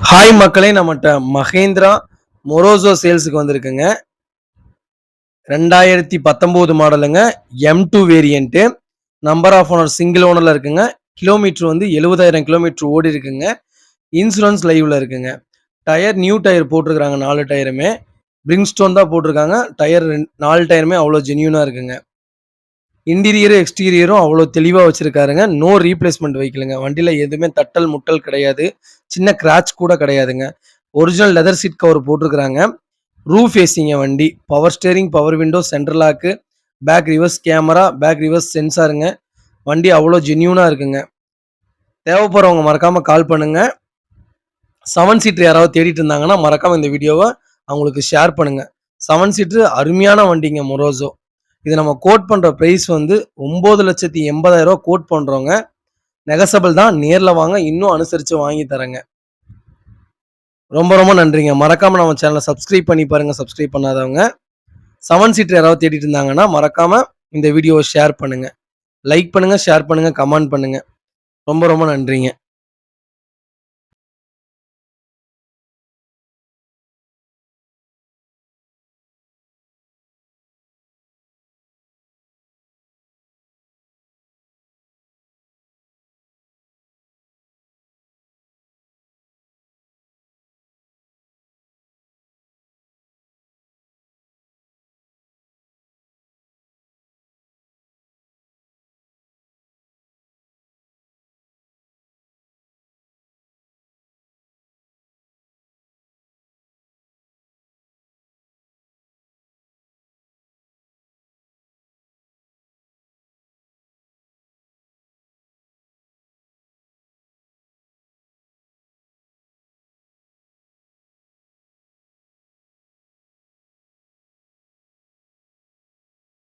Hi மக்களே, நம்மகிட்ட மஹேந்திரா மொரோசோ சேல்ஸுக்கு வந்திருக்குங்க. 2019 மாடலுங்க. M2 variant. Number of owner single ஓனர்ல இருக்குங்க. கிலோமீட்டர் வந்து 70,000 கிலோமீட்டர் ஓடி இருக்குங்க. இன்சூரன்ஸ் லைவ்ல இருக்குங்க. டயர் நியூ டயர் போட்டிருக்காங்க. 4 டயருமே பிரிங்ஸ்டோன் தான் போட்டிருக்காங்க. டயர் 4 டயருமே அவ்வளோ ஜென்யூனா இருக்குங்க. இன்டீரியரும் எக்ஸ்டீரியரும் அவ்வளோ தெளிவா வச்சிருக்காருங்க. No replacement வெஹிக்கிளுங்க. வண்டியில எதுவுமே தட்டல் முட்டல் கிடையாது. சின்ன கிராட்ச் கூட கிடையாதுங்க. ஒரிஜினல் லெதர் சீட் கவர் போட்டிருக்காங்க. ரூஃப் ஏசிங்க வண்டி. Power steering, power window, central lock, back reverse camera, back reverse சென்சாருங்க. வண்டி அவ்வளோ ஜென்யூனா இருக்குங்க. தேவைப்படுறவங்க மறக்காம கால் பண்ணுங்க. 7 சீட்டர் யாராவது தேடிட்டு இருந்தாங்கன்னா மறக்காம இந்த வீடியோவை அவங்களுக்கு ஷேர் பண்ணுங்க. 7 சீட்டர் அருமையான வண்டிங்க மொரோசோ. இது நம்ம கோட் பண்ற பிரைஸ் வந்து 9,80,000 கோட் பண்றோங்க. நெகசபிள் தான். நேர்ல வாங்க, இன்னும் அனுசரிச்சு வாங்கி தரேங்க. ரொம்ப ரொம்ப நன்றிங்க. மறக்காம நம்ம சேனலை சப்ஸ்கிரைப் பண்ணி பாருங்க. சப்ஸ்கிரைப் பண்ணாதவங்க 7 சீட்டர் யாராவது தேடிட்டு இருந்தாங்கன்னா மறக்காம இந்த வீடியோவை ஷேர் பண்ணுங்க. லைக் பண்ணுங்க, ஷேர் பண்ணுங்க, கமெண்ட் பண்ணுங்க. ரொம்ப ரொம்ப நன்றிங்க.